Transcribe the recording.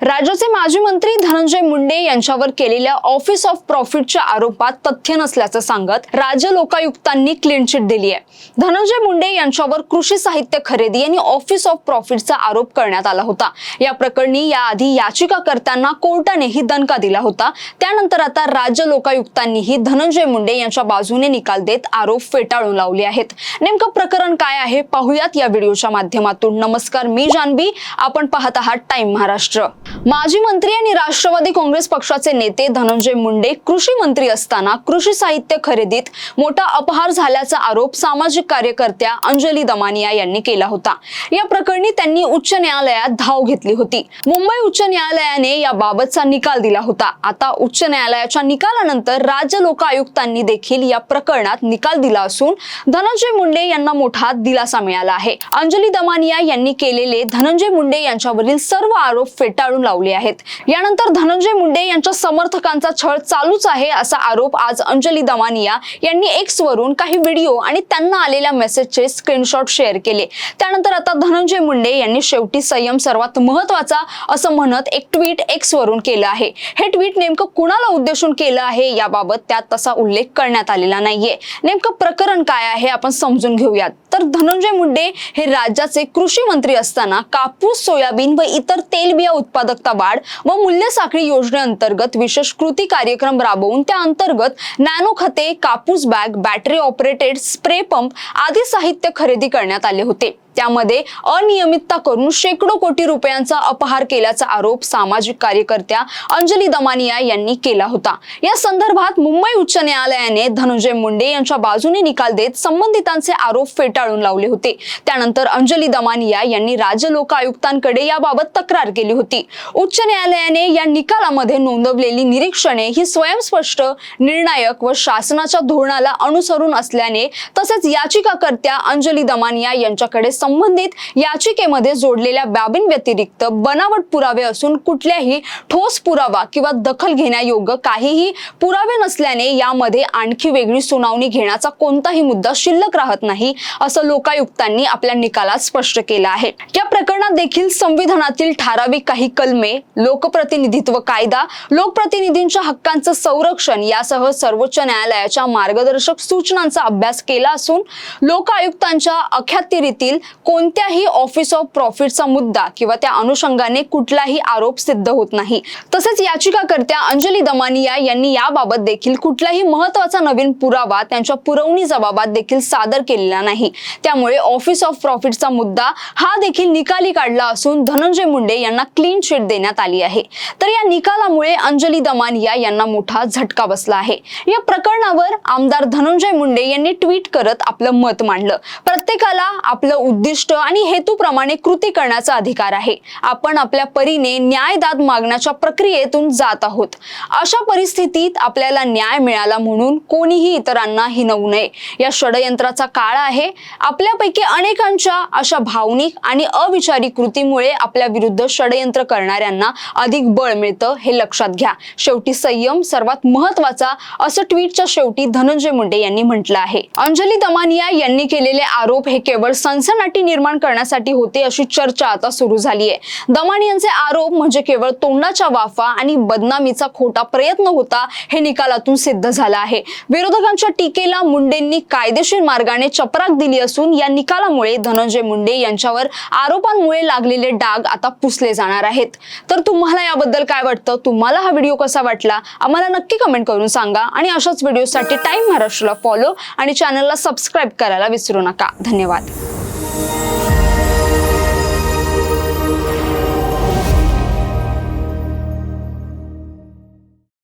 राज्याचे माजी मंत्री धनंजय मुंडे यांच्यावर केलेल्या ऑफिस ऑफ प्रॉफिटच्या आरोपात तथ्य नसल्याचं सांगत राज्य लोकायुक्तांनी क्लीन चिट दिली आहे। धनंजय मुंडे यांच्यावर कृषी साहित्य खरेदी आणि ऑफिस ऑफ प्रॉफिटचा आरोप करण्यात आला होता। या प्रकरणी याआधी याचिकाकर्त्यांना कोर्टानेही दणका दिला होता। त्यानंतर आता राज्य लोकायुक्तांनीही धनंजय मुंडे यांच्या बाजूने निकाल देत आरोप फेटाळून लावले आहेत। नेमकं प्रकरण काय आहे पाहूयात या व्हिडिओच्या माध्यमातून। नमस्कार, मी जानवी, आपण पाहत आहात टाइम महाराष्ट्र। माजी मंत्री आणि राष्ट्रवादी काँग्रेस पक्षाचे नेते धनंजय मुंडे कृषी मंत्री असताना कृषी साहित्य खरेदीत मोठा अपहार झाल्याचा आरोप सामाजिक कार्यकर्त्या अंजली दमानिया यांनी केला होता। या प्रकरणी त्यांनी उच्च न्यायालयात धाव घेतली होती। मुंबई उच्च न्यायालयाने याबाबतचा निकाल दिला होता। आता उच्च न्यायालयाच्या निकालानंतर राज्य लोक आयुक्तांनी देखील या प्रकरणात निकाल दिला असून धनंजय मुंडे यांना मोठा दिलासा मिळाला आहे। अंजली दमानिया यांनी केलेले धनंजय मुंडे यांच्यावरील सर्व आरोप फेटाळून लावले आहेत। यानंतर धनंजय मुंडे यांच्या समर्थकांचा छळ चालूच आहे असा आरोप आज अंजली दमानिया यांनी एक्स वरून काही व्हिडिओ आणि त्यांना आलेल्या मेसेजचे स्क्रीनशॉट शेअर केले। त्यानंतर आता धनंजय मुंडे यांनी शेवटी संयम सर्वात महत्त्वाचा असं म्हणत एक ट्विट एक्स वरून केलं आहे। हे ट्विट नेमकं कुणाला उद्देशून केलं आहे याबाबत त्यात तसा उल्लेख करण्यात आलेला नाहीये। नेमकं प्रकरण काय आहे आपण समजून घेऊयात। तर धनंजय मुंडे हे राज्याचे कृषी मंत्री असताना कापूस, सोयाबीन व इतर तेलबिया उत्पादकता वाढ व मूल्य साखळी योजनेअंतर्गत विशेष कृती कार्यक्रम राबवून त्या अंतर्गत नॅनो खते, कापूस bag, battery operated spray pump आदी साहित्य खरेदी करण्यात आले होते। त्यामध्ये अनियमितता करून शेकडो कोटी रुपयांचा अपहार केल्याचा आरोप सामाजिक कार्यकर्त्या अंजली दमानिया यांनी केला होता। या संदर्भात मुंबई उच्च न्यायालयाने धनंजय मुंडे यांच्या बाजूने निकाल देत संबंधितांचे आरोप फेटाळून लावले होते। त्यानंतर अंजली दमानिया यांनी राज्य लोक आयुक्तांकडे याबाबत तक्रार केली होती। उच्च न्यायालयाने या निकालामध्ये नोंदवलेली निरीक्षणे ही स्वयंस्पष्ट, निर्णायक व शासनाच्या धोरणाला अनुसरून असल्याने तसेच याचिकाकर्त्या अंजली दमानिया यांच्याकडे संबंधित याचिकेमध्ये जोडलेल्या बाबींव्यतिरिक्त बनावट पुरावे असून कुठल्याही ठोस पुरावा किंवा दखल घेण्यायोग्य काहीही पुरावे नसल्याने यामध्ये आणखी वेगळी सुनावणी घेण्याचा कोणताही मुद्दा शिल्लक राहत नाही असं लोकायुक्तांनी आपल्या निकालात स्पष्ट केलं आहे। या प्रकरणात देखील संविधानातील ठराविक काही कलमे, लोकप्रतिनिधित्व कायदा, लोकप्रतिनिधींच्या हक्कांचं संरक्षण यासह सर्वोच्च न्यायालयाच्या मार्गदर्शक सूचनांचा अभ्यास केला असून लोकायुक्तांच्या अखत्यारीतील कोणत्याही ऑफिस ऑफ प्रॉफिटचा मुद्दा किंवा त्या अनुषंगाने कुठलाही आरोप सिद्ध होत नाही। तसेच याचिकाकर्त्या अंजली दमानिया यांनी याबाबत देखील कुठलाही महत्त्वाचा नवीन पुरावा त्यांच्या पुरवणी जबाबात देखील सादर केलेला नाही। त्यामुळे ऑफिस ऑफ प्रॉफिटचा मुद्दा हा देखील निकाली काढला असून धनंजय मुंडे यांना क्लीन चिट देण्यात आली आहे। तर या निकालामुळे अंजली दमानिया यांना मोठा झटका बसला आहे। या प्रकरणावर आमदार धनंजय मुंडे यांनी ट्विट करत आपलं मत मांडलं। प्रत्येकाला आपलं उद्दिष्ट आणि हेतूप्रमाणे कृती करण्याचा अधिकार आहे। आपण आपल्या परीने न्यायदाद मागण्याच्या प्रक्रियेतून जात आहोत। अशा परिस्थितीत आपल्याला न्याय मिळाला म्हणून कोणीही इतरांना हिणवू नये। या षडयंत्राचा काळ आहे। आपल्यापैकी अनेकांच्या अशा भावनिक आणि अविचारी कृतीमुळे आपल्या विरुद्ध षडयंत्र करणाऱ्यांना अधिक बळ मिळतं, हे लक्षात घ्या। शेवटी संयम सर्वात महत्त्वाचा असं ट्विटच्या शेवटी धनंजय मुंडे यांनी म्हटलं आहे। अंजली दमानिया यांनी केलेले आरोप हे केवळ सनसनाटी निर्माण करण्यासाठी होते अशी चर्चा आता सुरू झाली आहे। दमानियांचे आरोप म्हणजे केवळ तोंडाच्या वाफा आणि बदनामीचा खोटा प्रयत्न होता हे निकालातून सिद्ध झालं आहे। विरोधकांच्या टीकेला मुंडेंनी कायदेशीर मार्गाने चपराक दिली असून या निकालामुळे धनंजय मुंडे यांच्यावर आरोपांमुळे लागलेले डाग आता पुसले जाणार आहेत। तर तुम्हाला याबद्दल काय वाटतं? तुम्हाला हा व्हिडिओ कसा वाटला आम्हाला नक्की कमेंट करून सांगा आणि अशाच व्हिडिओसाठी टाइम महाराष्ट्रला फॉलो आणि चॅनलला सबस्क्राईब करायला विसरू नका। धन्यवाद।